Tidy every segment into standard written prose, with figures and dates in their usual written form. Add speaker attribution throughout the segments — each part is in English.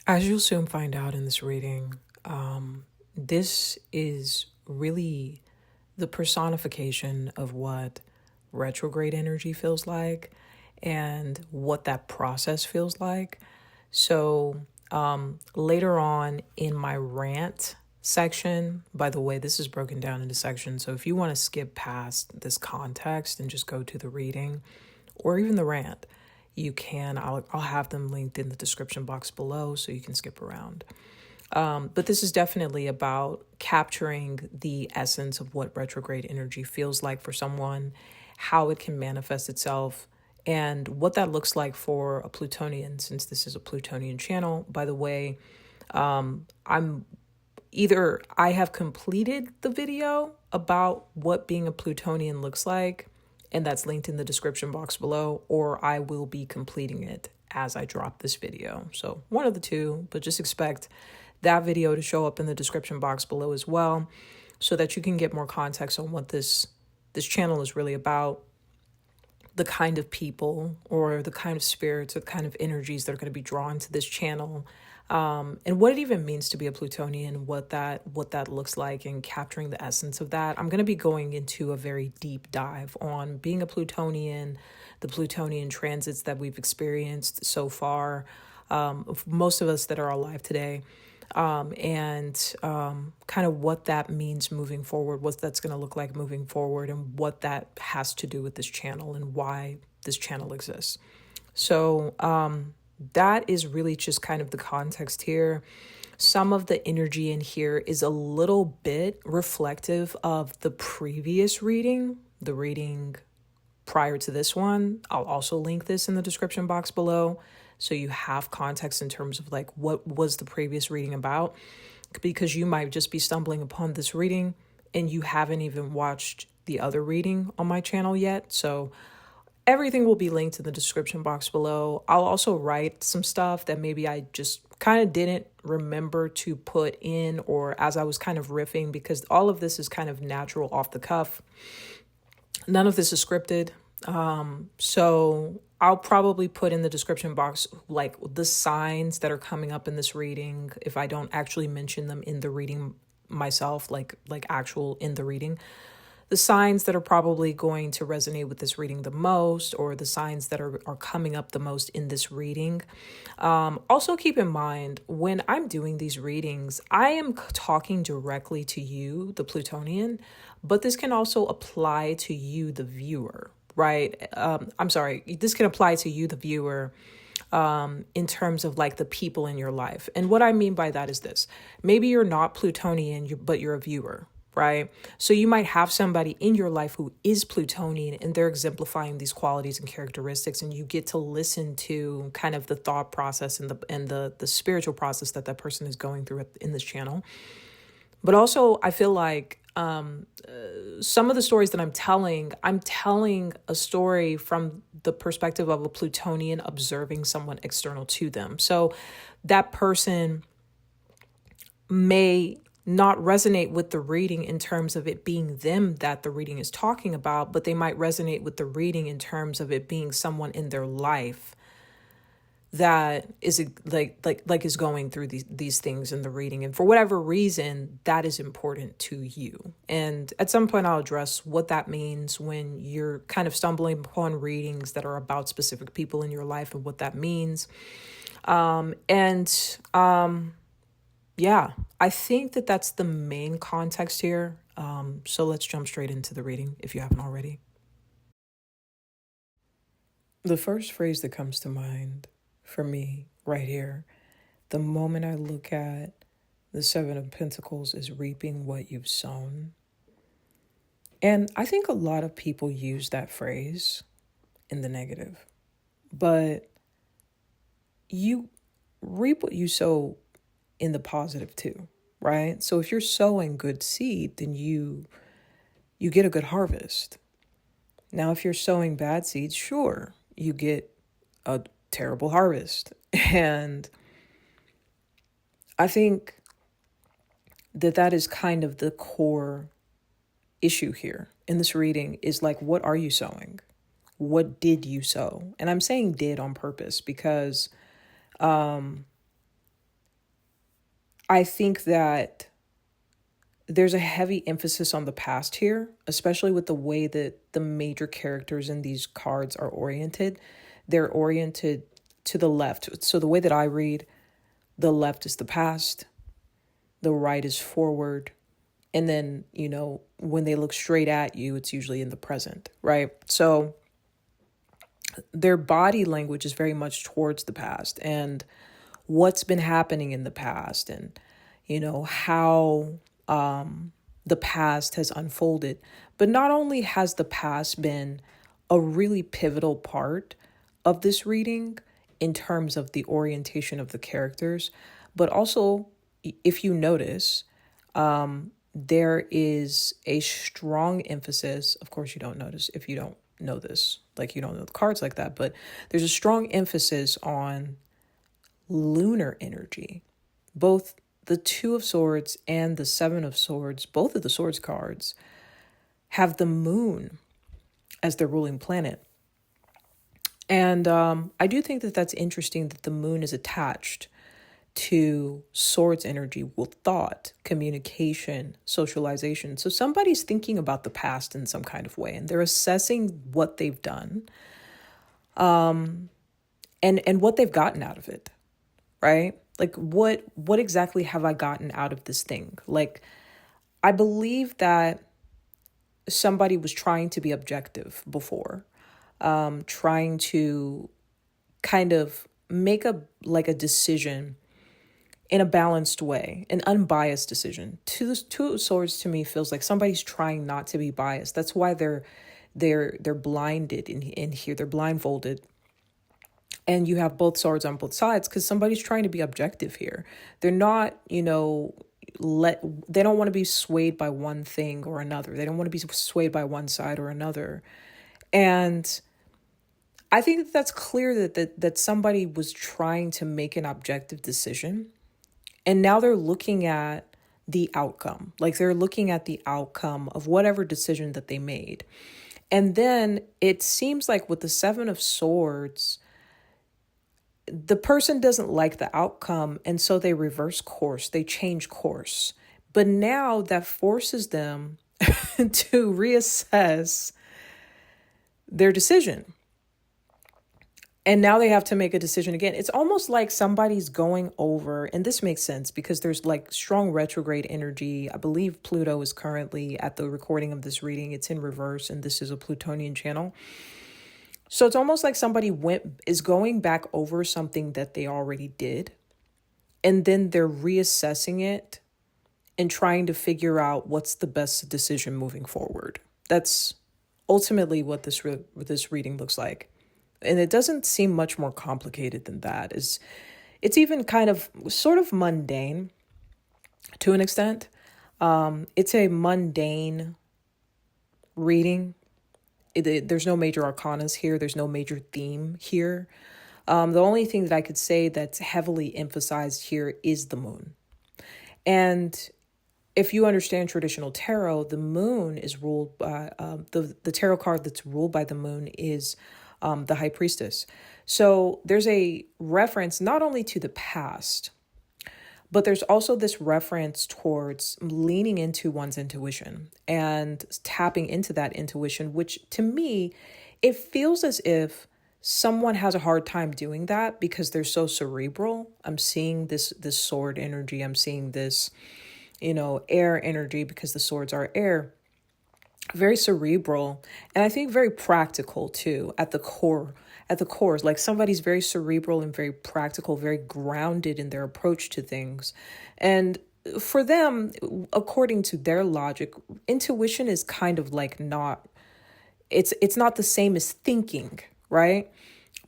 Speaker 1: As you'll soon find out in this reading, this is really the personification of what retrograde energy feels like and what that process feels like. So, later on in my rant section, by the way, this is broken down into sections. So, if you want to skip past this context and just go to the reading or even the rant, you can. I'll have them linked in the description box below so you can skip around. But this is definitely about capturing the essence of what retrograde energy feels like for someone, how it can manifest itself, and what that looks like for a Plutonian, since this is a Plutonian channel. By the way, I'm either I have completed the video about what being a Plutonian looks like, and that's linked in the description box below, or I will be completing it as I drop this video. So one of the two, but just expect that video to show up in the description box below as well, so that you can get more context on what this channel is really about, the kind of people or the kind of spirits or the kind of energies that are going to be drawn to this channel, and what it even means to be a Plutonian, what that looks like, and capturing the essence of that. I'm going to be going into a very deep dive on being a Plutonian, the Plutonian transits that we've experienced so far, most of us that are alive today, and kind of what that means moving forward, what that's going to look like moving forward, and what that has to do with this channel and why this channel exists. So that is really just kind of the context here. Some of the energy in here is a little bit reflective of the previous reading, the reading prior to this one. I'll also link this in the description box below, so you have context in terms of like what was the previous reading about, because you might just be stumbling upon this reading and you haven't even watched the other reading on my channel yet. So everything will be linked in the description box below. I'll also write some stuff that maybe I just kind of didn't remember to put in, or as I was kind of riffing, because all of this is kind of natural, off the cuff. None of this is scripted. So I'll probably put in the description box like the signs that are coming up in this reading, if I don't actually mention them in the reading myself, like actual in the reading. The signs that are probably going to resonate with this reading the most, or the signs that are coming up the most in this reading. Also keep in mind, when I'm doing these readings, I am talking directly to you, the Plutonian, but this can also apply to you, the viewer, right? This can apply to you, the viewer, in terms of like the people in your life. And what I mean by that is this: maybe you're not Plutonian, but you're a viewer, right? So you might have somebody in your life who is Plutonian, and they're exemplifying these qualities and characteristics, and you get to listen to kind of the thought process and the spiritual process that person is going through in this channel. But also, I feel like some of the stories that I'm telling a story from the perspective of a Plutonian observing someone external to them. So that person may not resonate with the reading in terms of it being them that the reading is talking about, but they might resonate with the reading in terms of it being someone in their life that is like is going through these things in the reading, and for whatever reason that is important to you. And at some point I'll address what that means when you're kind of stumbling upon readings that are about specific people in your life and what that means. Yeah, I think that's the main context here. So let's jump straight into the reading if you haven't already. The first phrase that comes to mind for me right here, the moment I look at the Seven of Pentacles, is reaping what you've sown. And I think a lot of people use that phrase in the negative, but you reap what you sow in the positive too, right? So if you're sowing good seed, then you get a good harvest. Now, if you're sowing bad seeds, sure, you get a terrible harvest. And I think that is kind of the core issue here in this reading, is like, what are you sowing? What did you sow? And I'm saying did on purpose because I think that there's a heavy emphasis on the past here, especially with the way that the major characters in these cards are oriented. They're oriented to the left. So the way that I read, the left is the past, the right is forward. And then, when they look straight at you, it's usually in the present, right? So their body language is very much towards the past and what's been happening in the past, and, how the past has unfolded. But not only has the past been a really pivotal part of this reading in terms of the orientation of the characters, but also, if you notice, there is a strong emphasis. Of course, you don't notice if you don't know this, like you don't know the cards like that, but there's a strong emphasis on lunar energy. Both the Two of Swords and the Seven of Swords, both of the Swords cards, have the moon as their ruling planet. And I do think that that's interesting that the moon is attached to Swords energy with thought, communication, socialization. So somebody's thinking about the past in some kind of way, and they're assessing what they've done, and what they've gotten out of it, right? Like what exactly have I gotten out of this thing? Like, I believe that somebody was trying to be objective before, trying to kind of make a decision in a balanced way, an unbiased decision. Two of Swords to me feels like somebody's trying not to be biased. That's why they're blinded in here. They're blindfolded. And you have both swords on both sides because somebody's trying to be objective here. They're not, they don't want to be swayed by one thing or another. They don't want to be swayed by one side or another. And I think that's clear that somebody was trying to make an objective decision. And now they're looking at the outcome. Like they're looking at the outcome of whatever decision that they made. And then it seems like with the Seven of Swords, the person doesn't like the outcome, and so they reverse course, they change course. But now that forces them to reassess their decision. And now they have to make a decision again. It's almost like somebody's going over, and this makes sense because there's like strong retrograde energy. I believe Pluto is currently at the recording of this reading. It's in reverse, and this is a Plutonian channel. So it's almost like somebody is going back over something that they already did, and then they're reassessing it and trying to figure out what's the best decision moving forward. That's ultimately what this reading looks like. And it doesn't seem much more complicated than that. It's even kind of sort of mundane to an extent. It's a mundane reading. There's no major arcanas here. There's no major theme here. The only thing that I could say that's heavily emphasized here is the moon. And if you understand traditional tarot, the moon is ruled by, the tarot card that's ruled by the moon is the High Priestess. So there's a reference not only to the past, but there's also this reference towards leaning into one's intuition and tapping into that intuition, which to me, it feels as if someone has a hard time doing that because they're so cerebral. I'm seeing this sword energy. I'm seeing this, air energy because the swords are air. Very cerebral, and I think very practical too at the core. Like somebody's very cerebral and very practical, very grounded in their approach to things. And for them, according to their logic, intuition is kind of like it's not the same as thinking, right?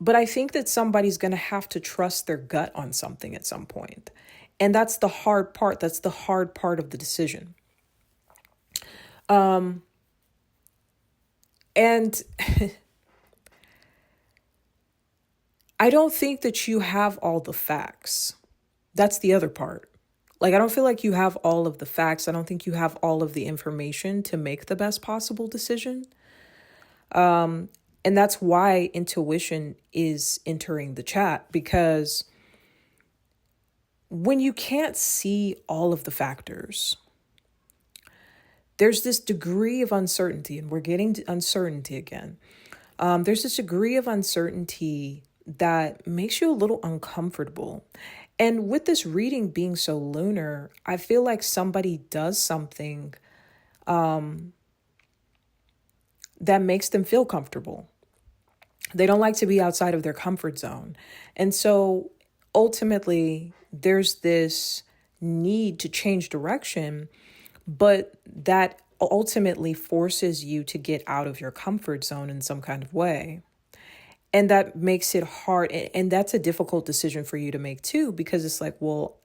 Speaker 1: But I think that somebody's going to have to trust their gut on something at some point. And that's the hard part. That's the hard part of the decision. And I don't think that you have all the facts. That's the other part. Like, I don't feel like you have all of the facts. I don't think you have all of the information to make the best possible decision. And that's why intuition is entering the chat, because when you can't see all of the factors, there's this degree of uncertainty, and we're getting to uncertainty again. There's this degree of uncertainty that makes you a little uncomfortable. And with this reading being so lunar, I feel like somebody does something that makes them feel comfortable. They don't like to be outside of their comfort zone. And so ultimately, there's this need to change direction, but that ultimately forces you to get out of your comfort zone in some kind of way. And that makes it hard. And that's a difficult decision for you to make too, because it's like, well,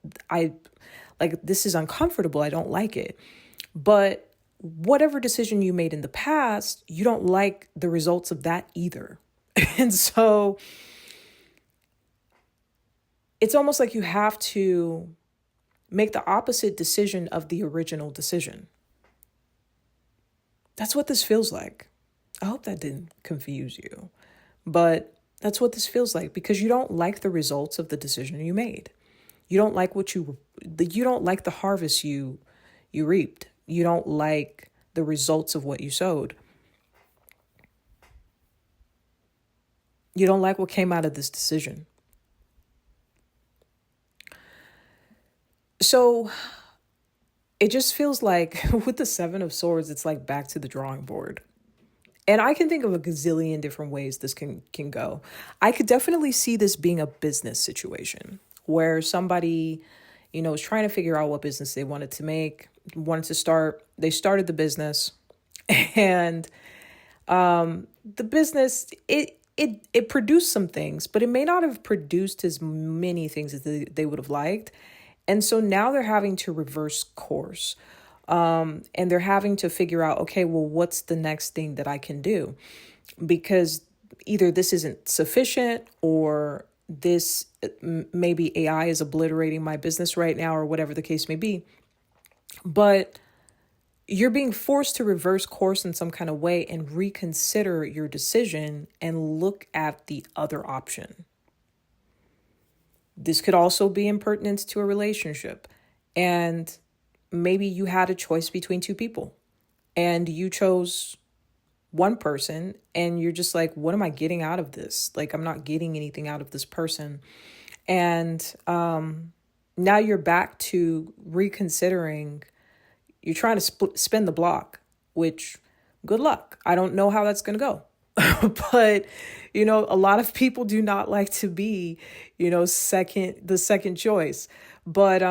Speaker 1: this is uncomfortable. I don't like it. But whatever decision you made in the past, you don't like the results of that either. And so it's almost like you have to make the opposite decision of the original decision. That's what this feels like. I hope that didn't confuse you, but that's what this feels like, because you don't like the results of the decision you made. You don't like you don't like the harvest you reaped. You don't like the results of what you sowed. You don't like what came out of this decision. So it just feels like with the Seven of Swords, it's like back to the drawing board. And I can think of a gazillion different ways this can go. I could definitely see this being a business situation where somebody, is trying to figure out what business they wanted to start. They started the business, and the business, it produced some things, but it may not have produced as many things as they would have liked. And so now they're having to reverse course. And they're having to figure out, okay, well, what's the next thing that I can do? Because either this isn't sufficient, or this maybe AI is obliterating my business right now, or whatever the case may be. But you're being forced to reverse course in some kind of way and reconsider your decision and look at the other option. This could also be impertinence to a relationship. And maybe you had a choice between two people and you chose one person, and you're just like, what am I getting out of this? Like, I'm not getting anything out of this person. And now you're back to reconsidering. You're trying to spin the block, which, good luck. I don't know how that's going to go. But, a lot of people do not like to be, the second choice. But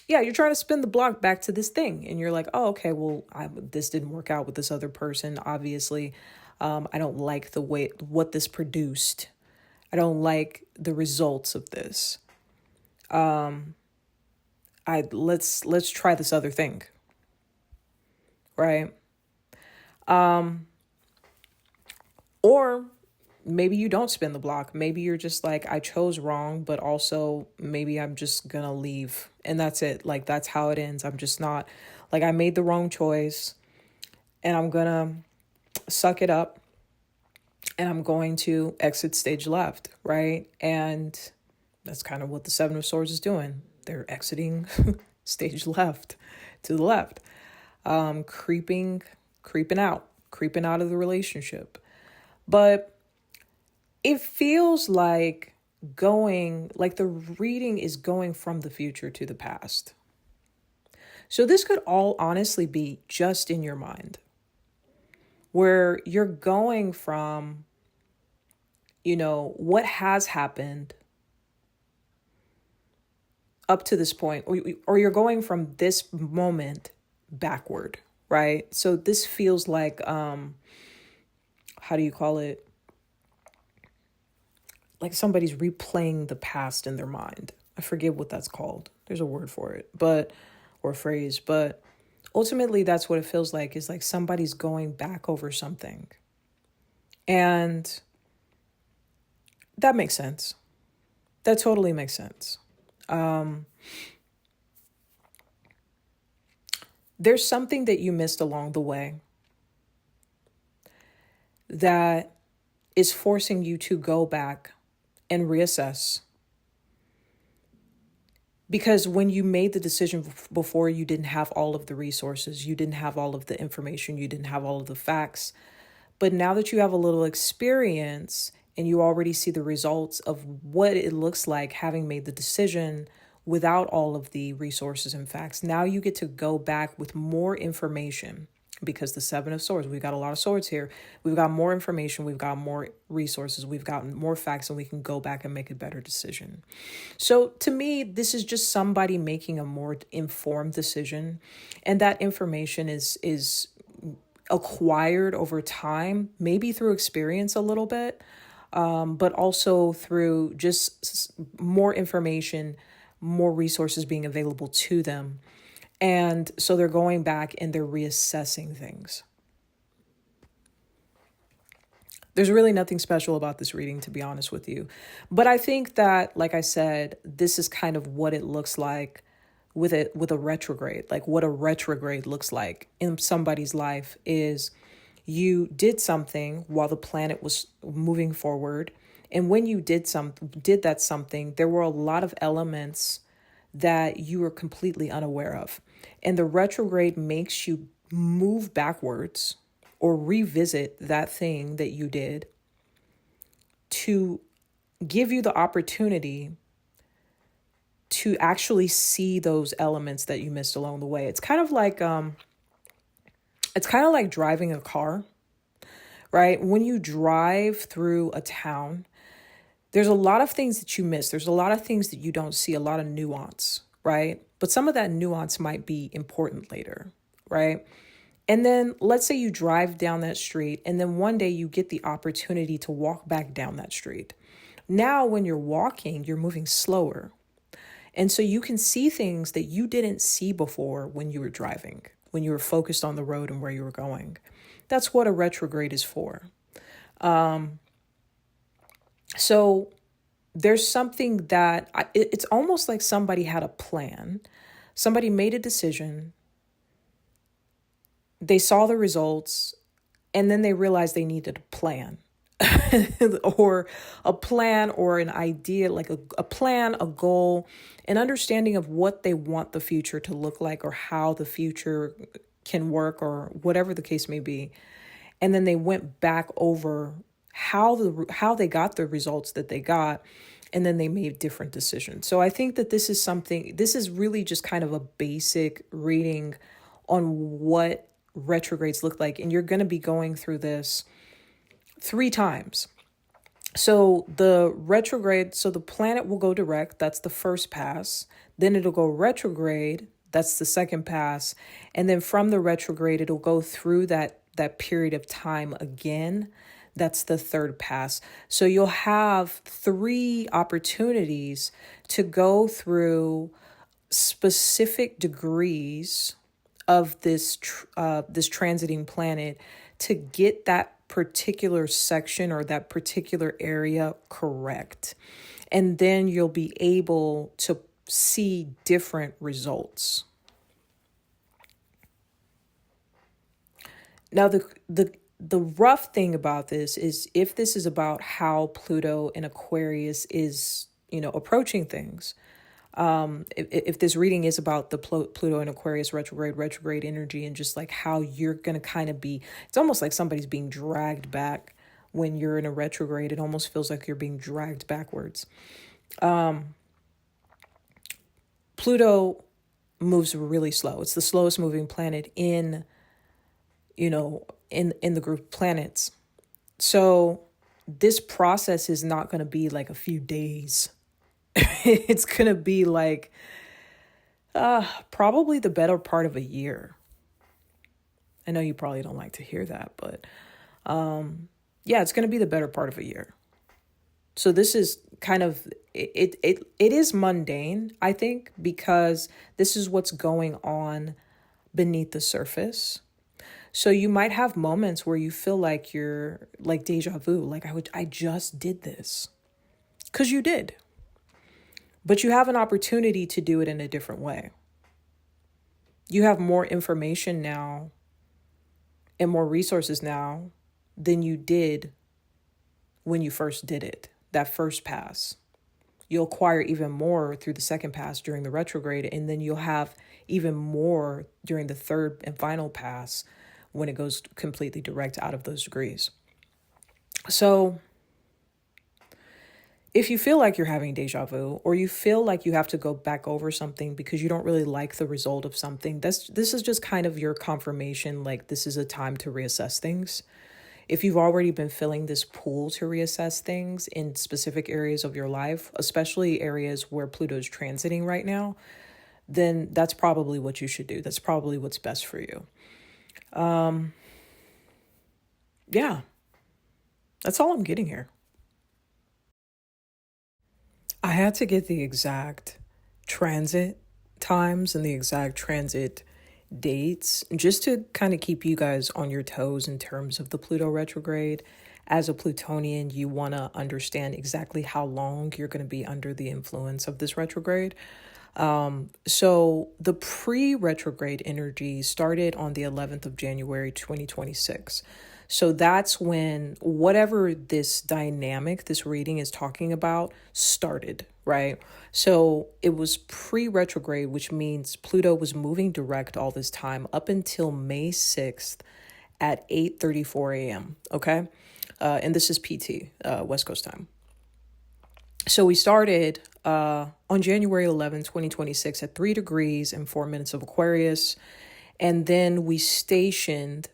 Speaker 1: yeah, you're trying to spin the block back to this thing. And you're like, oh, okay, well, this didn't work out with this other person. Obviously, I don't like what this produced. I don't like the results of this. Let's try this other thing. Right? Or maybe you don't spin the block. Maybe you're just like, I chose wrong, but also maybe I'm just going to leave. And that's it. Like, that's how it ends. I'm just not, like, I made the wrong choice, and I'm going to suck it up, and I'm going to exit stage left. Right? And that's kind of what the Seven of Swords is doing. They're exiting stage left, to the left, creeping out of the relationship. But it feels like the reading is going from the future to the past. So this could all honestly be just in your mind, where you're going from, what has happened up to this point, or you're going from this moment backward, right? So this feels like, how do you call it? Like somebody's replaying the past in their mind. I forget what that's called. There's a word for it, or a phrase, but ultimately that's what it feels like, is like somebody's going back over something. And that makes sense. That totally makes sense. There's something that you missed along the way that is forcing you to go back and reassess Because when you made the decision before, you didn't have all of the resources, you didn't have all of the information, you didn't have all of the facts. But now that you have a little experience and you already see the results of what it looks like having made the decision without all of the resources and facts, now you get to go back with more information, because the Seven of Swords, we've got a lot of swords here. We've got more information, we've got more resources, we've gotten more facts, and we can go back and make a better decision. So to me, this is just somebody making a more informed decision. And that information is acquired over time, maybe through experience a little bit, but also through just more information, more resources being available to them. And so they're going back and they're reassessing things. There's really nothing special about this reading, to be honest with you. But I think that, like I said, this is kind of what it looks like with a retrograde. Like what a retrograde looks like in somebody's life is you did something while the planet was moving forward. And when you did that something, there were a lot of elements that you were completely unaware of. And the retrograde makes you move backwards or revisit that thing that you did to give you the opportunity to actually see those elements that you missed along the way. It's kind of like driving a car, right? When you drive through a town, there's a lot of things that you miss. There's a lot of things that you don't see, a lot of nuance, right? But some of that nuance might be important later, right? And then let's say you drive down that street and then one day you get the opportunity to walk back down that street. Now, when you're walking, you're moving slower. And so you can see things that you didn't see before when you were driving, when you were focused on the road and where you were going. That's what a retrograde is for. So there's something that it's almost like somebody had a plan. Somebody made a decision. They saw the results and then they realized they needed a plan or an idea, like a plan, a goal, an understanding of what they want the future to look like or how the future can work or whatever the case may be. And then they went back over how they got the results that they got, and then they made different decisions. So I think that this is really just kind of a basic reading on what retrogrades look like. And you're going to be going through this 3 times. So the planet will go direct. That's the first pass. Then it'll go retrograde. That's the second pass. And then from the retrograde, it'll go through that period of time again. That's the third pass. So you'll have 3 opportunities to go through specific degrees of this transiting planet to get that particular section or that particular area correct. And then you'll be able to see different results. Now, the rough thing about this is if this is about how Pluto in Aquarius is, approaching things, if this reading is about the Pluto in Aquarius retrograde energy and just like how you're going to kind of be, it's almost like somebody's being dragged back when you're in a retrograde. It almost feels like you're being dragged backwards. Pluto moves really slow. It's the slowest moving planet in the group of planets. So this process is not going to be like a few days. It's going to be like probably the better part of a year. I know you probably don't like to hear that, but it's going to be the better part of a year. So this is kind of, it is mundane, I think, because this is what's going on beneath the surface. So you might have moments where you feel like you're like deja vu, like I just did this, because you did. But you have an opportunity to do it in a different way. You have more information now and more resources now than you did when you first did it, that first pass. you'll acquire even more through the second pass during the retrograde, and then you'll have even more during the third and final pass when it goes completely direct out of those degrees. So if you feel like you're having deja vu, or you feel like you have to go back over something because you don't really like the result of something, this is just kind of your confirmation, like this is a time to reassess things. If you've already been feeling this pull to reassess things in specific areas of your life, especially areas where Pluto's transiting right now, then that's probably what you should do. That's probably what's best for you. Yeah, that's all I'm getting here. I had to get the exact transit times and the exact transit dates just to kind of keep you guys on your toes in terms of the Pluto retrograde. As a Plutonian, you want to understand exactly how long you're going to be under the influence of this retrograde. So the pre-retrograde energy started on the 11th of January, 2026. So that's when whatever this dynamic, this reading is talking about started, right? So it was pre-retrograde, which means Pluto was moving direct all this time up until May 6th at 8:34 a.m., okay? And this is PT, West Coast time. So we started on January 11, 2026 at 3 degrees and 4 minutes of Aquarius. And then we stationed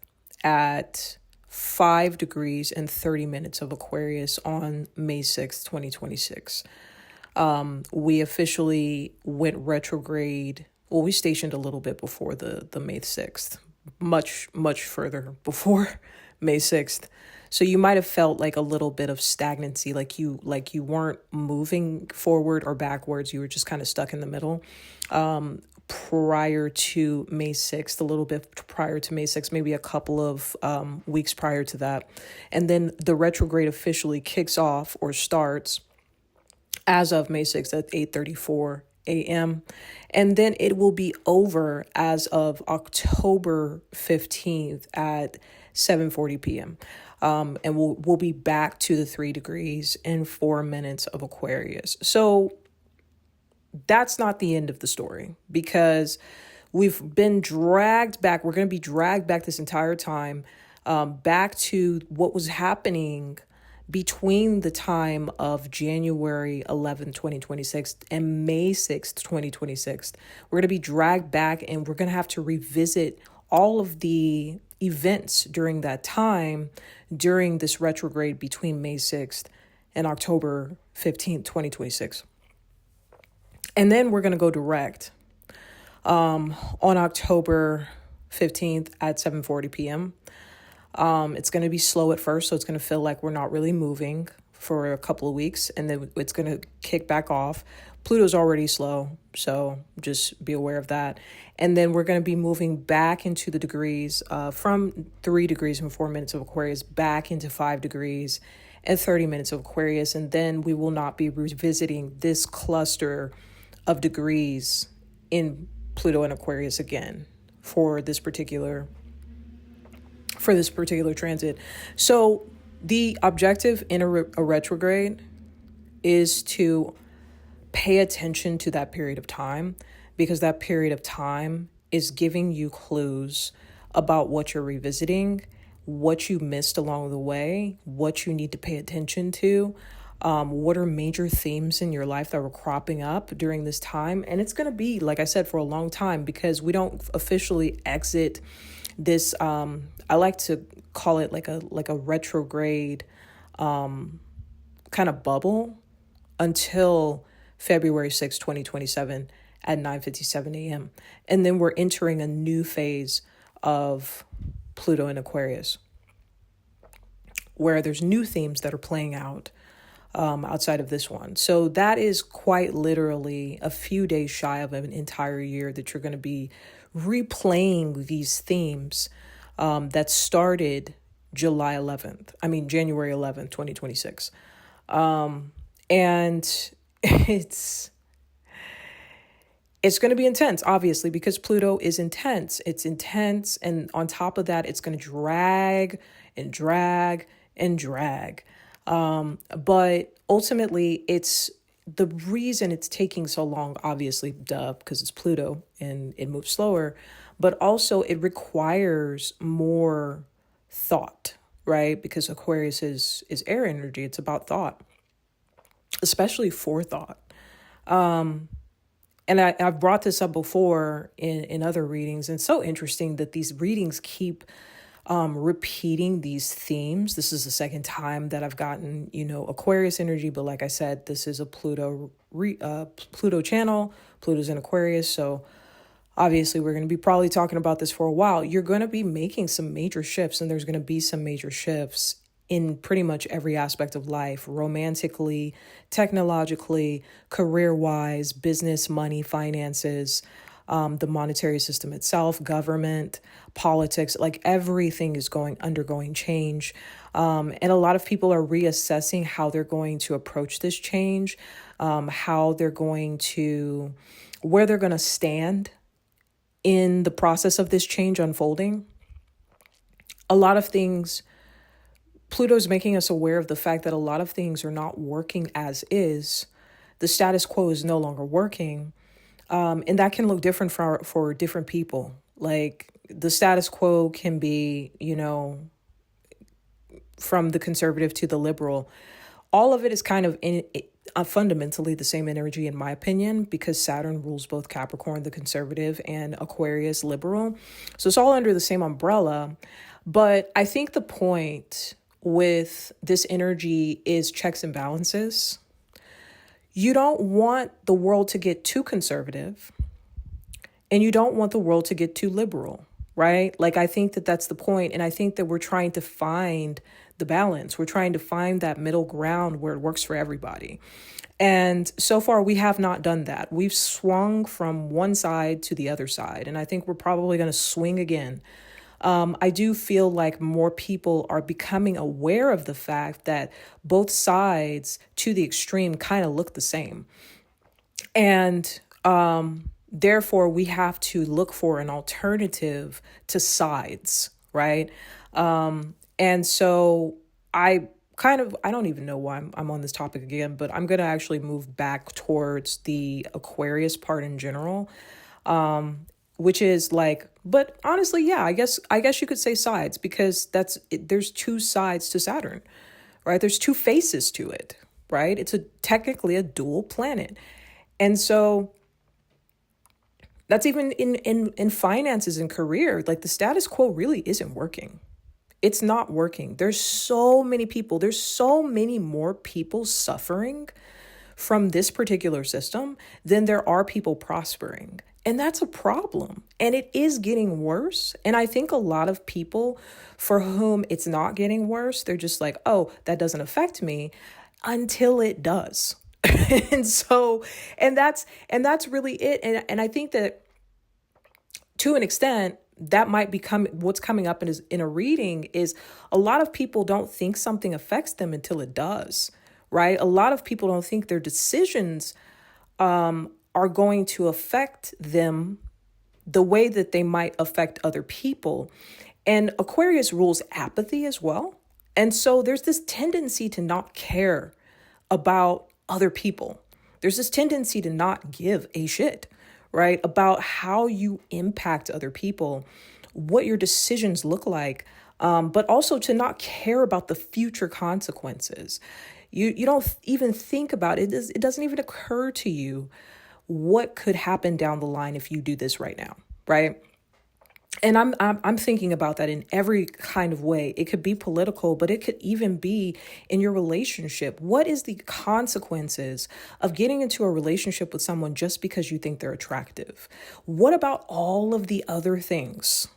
Speaker 1: at 5 degrees and 30 minutes of Aquarius on May 6th, 2026. We officially went retrograde. Well, we stationed a little bit before the May 6th, much further before May 6th. So you might have felt like a little bit of stagnancy, like you weren't moving forward or backwards. You were just kind of stuck in the middle. Prior to May 6th, a little bit prior to May 6th, maybe a couple of weeks prior to that. And then the retrograde officially kicks off or starts as of May 6th at 8:34 a.m. And then it will be over as of October 15th at 7:40 p.m. And we'll be back to the 3 degrees and 4 minutes of Aquarius. So that's not the end of the story, because we've been dragged back. We're going to be dragged back this entire time, back to what was happening between the time of January 11, 2026 and May 6th, 2026. We're going to be dragged back, and we're going to have to revisit all of the events during that time, during this retrograde between May 6th and October 15th, 2026. And then we're going to go direct on October 15th at 7:40 p.m. It's going to be slow at first, so it's going to feel like we're not really moving for a couple of weeks, and then it's going to kick back off. Pluto's already slow, so just be aware of that. And then we're going to be moving back into the degrees from 3 degrees and 4 minutes of Aquarius back into 5 degrees and 30 minutes of Aquarius. And then we will not be revisiting this cluster of degrees in Pluto and Aquarius again for this particular transit. So the objective in a retrograde is to pay attention to that period of time, because that period of time is giving you clues about what you're revisiting, what you missed along the way, what you need to pay attention to, what are major themes in your life that were cropping up during this time. And it's going to be, like I said, for a long time, because we don't officially exit this, I like to call it like a retrograde kind of bubble until February 6, 2027 at 9:57 a.m. And then we're entering a new phase of Pluto and Aquarius, where there's new themes that are playing out outside of this one. So that is quite literally a few days shy of an entire year that you're going to be replaying these themes that started January 11th, 2026. And it's going to be intense, obviously, because Pluto is intense. It's intense. And on top of that, it's going to drag and drag and drag. But ultimately, it's the reason it's taking so long, obviously, duh, because it's Pluto and it moves slower, but also it requires more thought, right? Because Aquarius is air energy. It's about thought, especially forethought. And I've brought this up before in other readings. And it's so interesting that these readings keep repeating these themes. This is the second time that I've gotten, Aquarius energy. But like I said, this is a Pluto channel. Pluto's in Aquarius. So obviously we're going to be probably talking about this for a while. You're going to be making some major shifts, and there's going to be some major shifts in pretty much every aspect of life, romantically, technologically, career-wise, business, money, finances, the monetary system itself, government, politics, like everything is undergoing change. And a lot of people are reassessing how they're going to approach this change, where they're going to stand in the process of this change unfolding. A lot of things, Pluto's making us aware of the fact that a lot of things are not working as is. The status quo is no longer working. And that can look different for different people. Like the status quo can be, from the conservative to the liberal. All of it is kind of fundamentally the same energy, in my opinion, because Saturn rules both Capricorn, the conservative, and Aquarius, liberal. So it's all under the same umbrella. But I think the point with this energy is checks and balances. You don't want the world to get too conservative, and you don't want the world to get too liberal, right? Like, I think that that's the point. And I think that we're trying to find the balance. We're trying to find that middle ground where it works for everybody. And so far, we have not done that. We've swung from one side to the other side. And I think we're probably going to swing again. I do feel like more people are becoming aware of the fact that both sides to the extreme kind of look the same. And therefore, we have to look for an alternative to sides, right? And so I don't even know why I'm on this topic again, but I'm going to actually move back towards the Aquarius part in general, which is like, but honestly, yeah, I guess you could say sides, because there's two sides to Saturn, right? There's two faces to it, right? It's technically a dual planet. And so that's even in finances and career, like the status quo really isn't working. It's not working. There's so many people, there's so many more people suffering from this particular system than there are people prospering. And that's a problem. And it is getting worse. And I think a lot of people for whom it's not getting worse, they're just like, oh, that doesn't affect me, until it does. and that's really it. And I think that to an extent, that might become what's coming up in a reading is a lot of people don't think something affects them until it does, right? A lot of people don't think their decisions are going to affect them the way that they might affect other people. And Aquarius rules apathy as well. And so there's this tendency to not care about other people. There's this tendency to not give a shit, right? About how you impact other people, what your decisions look like, but also to not care about the future consequences. You don't even think about it. It doesn't even occur to you what could happen down the line if you do this right now, right? And I'm thinking about that in every kind of way. It could be political, but it could even be in your relationship. What is the consequences of getting into a relationship with someone just because you think they're attractive? What about all of the other things,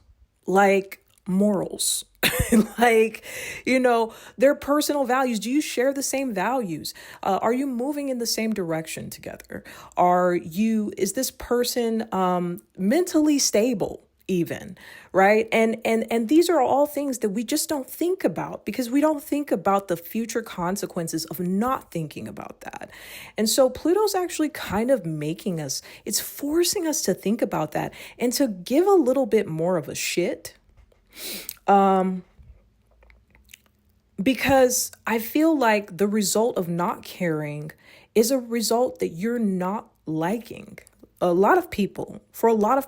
Speaker 1: like morals, like, their personal values? Do you share the same values? Are you moving in the same direction together? Is this person mentally stable? Even, right? And these are all things that we just don't think about because we don't think about the future consequences of not thinking about that. And so Pluto's actually kind of it's forcing us to think about that and to give a little bit more of a shit. Because I feel like the result of not caring is a result that you're not liking. For a lot of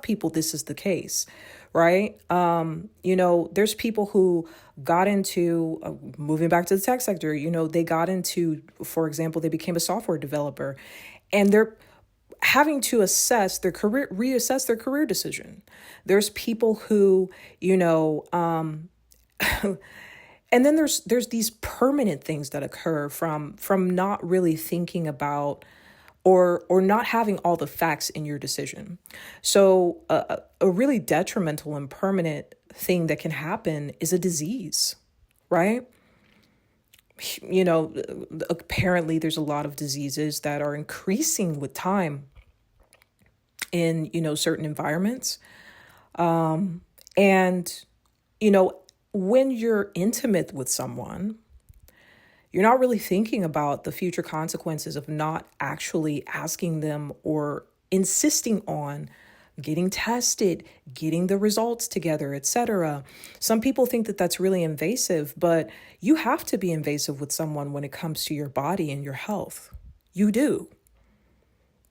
Speaker 1: people, this is the case, right? There's people who got into, moving back to the tech sector, they got into, for example, they became a software developer, and they're having to reassess their career decision. There's people who, and then there's these permanent things that occur from not really thinking about or not having all the facts in your decision. So a really detrimental and permanent thing that can happen is a disease, right? Apparently there's a lot of diseases that are increasing with time in, certain environments. And, when you're intimate with someone, you're not really thinking about the future consequences of not actually asking them or insisting on getting tested, getting the results together, etc. Some people think that that's really invasive, but you have to be invasive with someone when it comes to your body and your health. You do.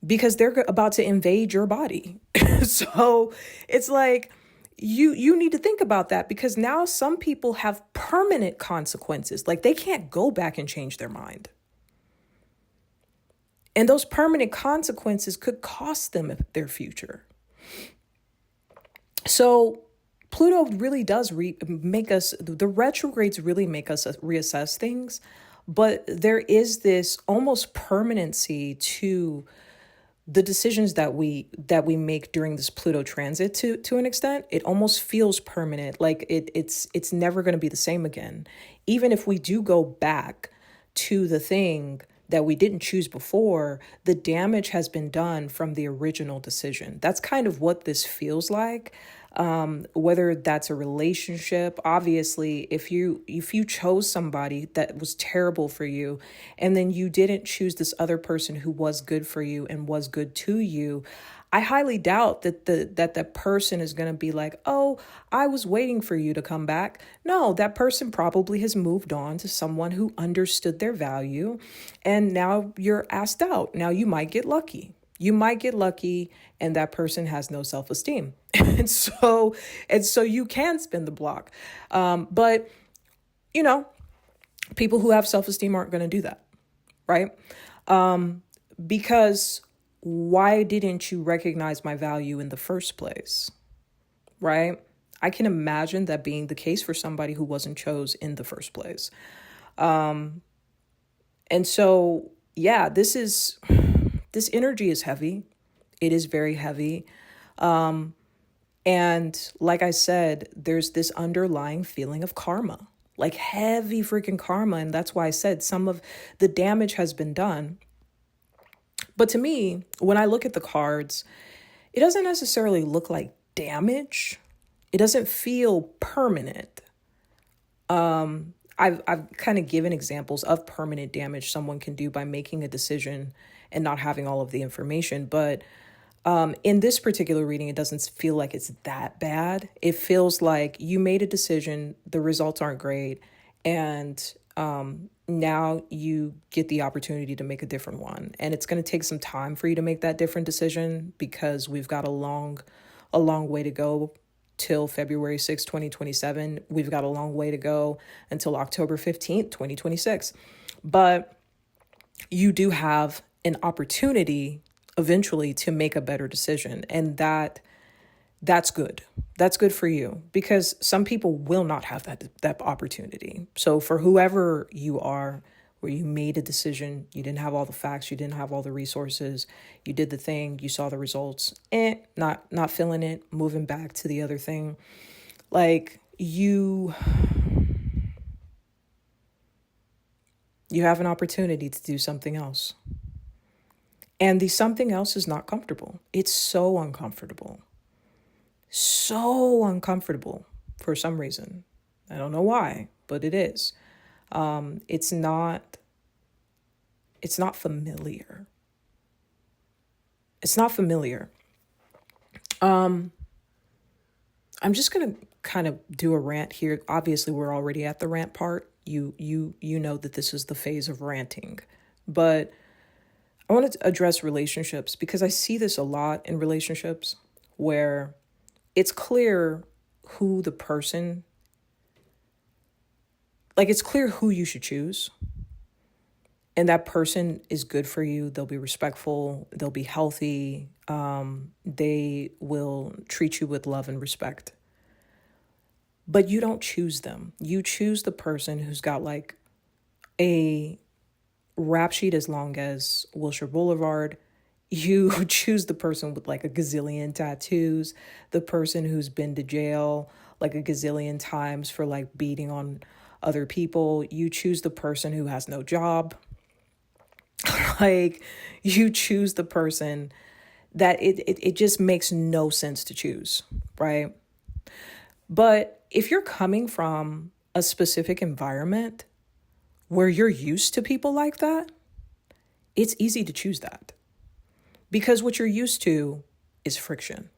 Speaker 1: Because they're about to invade your body. So it's like, you need to think about that, because now some people have permanent consequences. Like, they can't go back and change their mind. And those permanent consequences could cost them their future. So Pluto really does make us, the retrogrades really make us reassess things. But there is this almost permanency to the decisions that we make during this Pluto transit to an extent. It almost feels permanent, like it's never going to be the same again. Even if we do go back to the thing that we didn't choose before, the damage has been done from the original decision. That's kind of what this feels like. Whether that's a relationship, obviously, if you chose somebody that was terrible for you, and then you didn't choose this other person who was good for you and was good to you, I highly doubt that that person is going to be like, oh, I was waiting for you to come back. No, that person probably has moved on to someone who understood their value, and now you're asked out. Now you might get lucky. And that person has no self-esteem. and so you can spin the block. But people who have self-esteem aren't going to do that, right? Because why didn't you recognize my value in the first place, right? I can imagine that being the case for somebody who wasn't chose in the first place. And so, yeah, this energy is heavy. It is very heavy. And like I said, there's this underlying feeling of karma, like heavy freaking karma. And that's why I said some of the damage has been done. But to me, when I look at the cards, it doesn't necessarily look like damage. It doesn't feel permanent. I've kind of given examples of permanent damage someone can do by making a decision and not having all of the information. But in this particular reading, it doesn't feel like it's that bad. It feels like you made a decision, the results aren't great, and now you get the opportunity to make a different one. And it's going to take some time for you to make that different decision, because we've got a long way to go till February 6, 2027. We've got a long way to go until October 15th, 2026. But you do have an opportunity eventually to make a better decision. And that's good. That's good for you, because some people will not have that opportunity. So for whoever you are, where you made a decision, you didn't have all the facts, you didn't have all the resources, you did the thing, you saw the results, not feeling it, moving back to the other thing. Like you have an opportunity to do something else. And the something else is not comfortable. It's so uncomfortable. So uncomfortable for some reason. I don't know why, but it is. It's not familiar. It's not familiar. I'm just going to kind of do a rant here. Obviously, we're already at the rant part. You know that this is the phase of ranting. But I want to address relationships because I see this a lot in relationships where it's clear who the person, like it's clear who you should choose. And that person is good for you. They'll be respectful. They'll be healthy. They will treat you with love and respect. But you don't choose them. You choose the person who's got like a rap sheet as long as Wilshire Boulevard. You choose the person with like a gazillion tattoos, the person who's been to jail like a gazillion times for like beating on other people. You choose the person who has no job. Like you choose the person that it just makes no sense to choose, right? But if you're coming from a specific environment where you're used to people like that, it's easy to choose that. Because what you're used to is friction,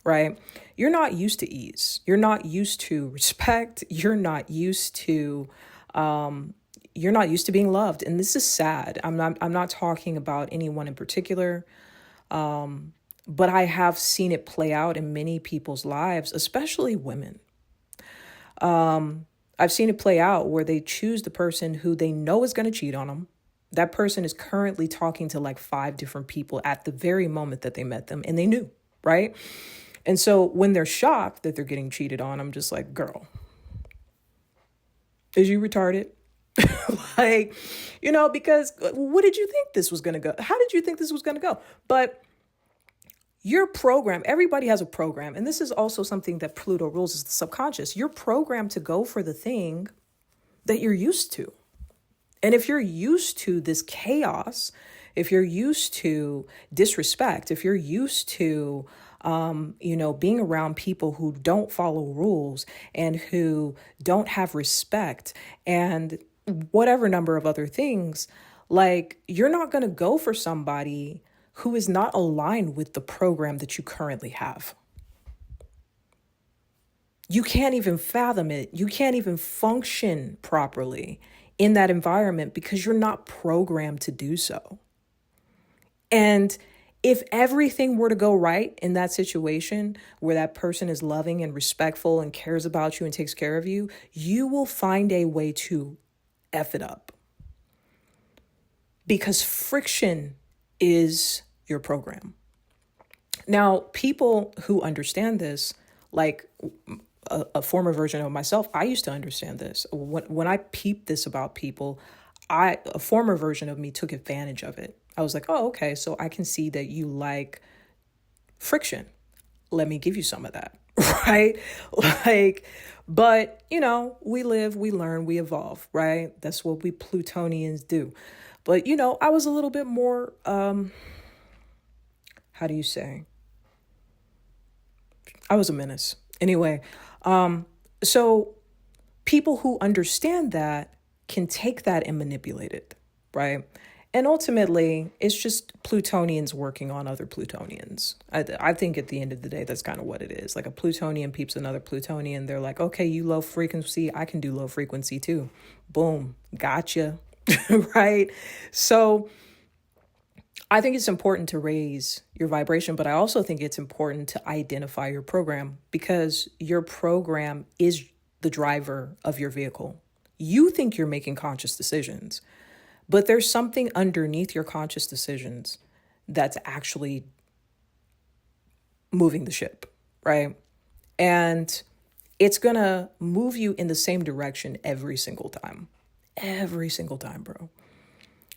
Speaker 1: right? You're not used to ease. You're not used to respect. You're not used to being loved. And this is sad. I'm not talking about anyone in particular. But I have seen it play out in many people's lives, especially women. I've seen it play out where they choose the person who they know is going to cheat on them. That person is currently talking to like 5 different people at the very moment that they met them, and they knew, right? And so when they're shocked that they're getting cheated on, I'm just like, girl, is you retarded? Like, because what did you think this was going to go? How did you think this was going to go? But your program, everybody has a program. And this is also something that Pluto rules, is the subconscious. You're programmed to go for the thing that you're used to. And if you're used to this chaos, if you're used to disrespect, if you're used to, being around people who don't follow rules and who don't have respect and whatever number of other things, like you're not going to go for somebody who is not aligned with the program that you currently have. You can't even fathom it. You can't even function properly in that environment because you're not programmed to do so. And if everything were to go right in that situation where that person is loving and respectful and cares about you and takes care of you, you will find a way to F it up. Because friction is your program. Now, people who understand this, like a former version of myself, I used to understand this. When I peeped this about people, a former version of me took advantage of it. I was like, oh, okay, so I can see that you like friction. Let me give you some of that, right? But, we live, we learn, we evolve, right? That's what we Plutonians do. But, I was a little bit more, how do you say? I was a menace. Anyway, so people who understand that can take that and manipulate it, right? And ultimately, it's just Plutonians working on other Plutonians. I think at the end of the day, that's kind of what it is. Like a Plutonian peeps another Plutonian. They're like, okay, you low frequency, I can do low frequency too. Boom, gotcha, right? So I think it's important to raise your vibration, but I also think it's important to identify your program because your program is the driver of your vehicle. You think you're making conscious decisions, but there's something underneath your conscious decisions that's actually moving the ship, right? And it's going to move you in the same direction every single time. Every single time, bro.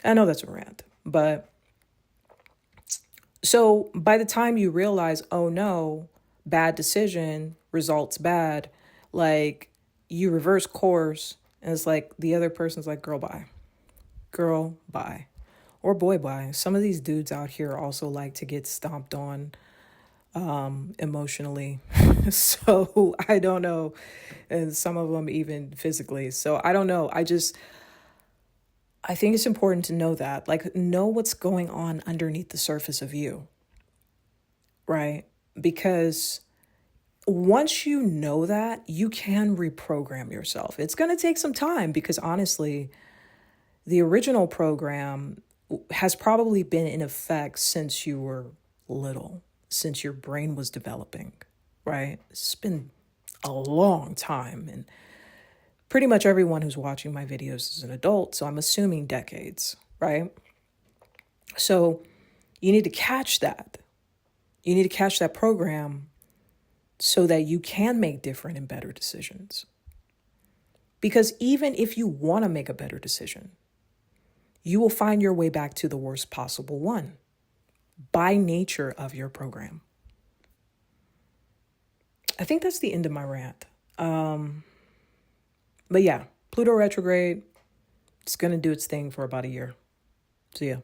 Speaker 1: I know that's a rant, but so by the time you realize, oh no, bad decision, results bad, like you reverse course and it's like the other person's like, girl, bye. Girl, bye. Or boy, bye. Some of these dudes out here also like to get stomped on emotionally. So I don't know. And some of them even physically. So I don't know. I think it's important to know that, like, know what's going on underneath the surface of you, right? Because once you know that, you can reprogram yourself. It's going to take some time because honestly, the original program has probably been in effect since you were little, since your brain was developing, right? It's been a long time. And pretty much everyone who's watching my videos is an adult, so I'm assuming decades, right? So you need to catch that. You need to catch that program so that you can make different and better decisions. Because even if you want to make a better decision, you will find your way back to the worst possible one by nature of your program. I think that's the end of my rant. But yeah, Pluto retrograde, it's going to do its thing for about a year. See ya.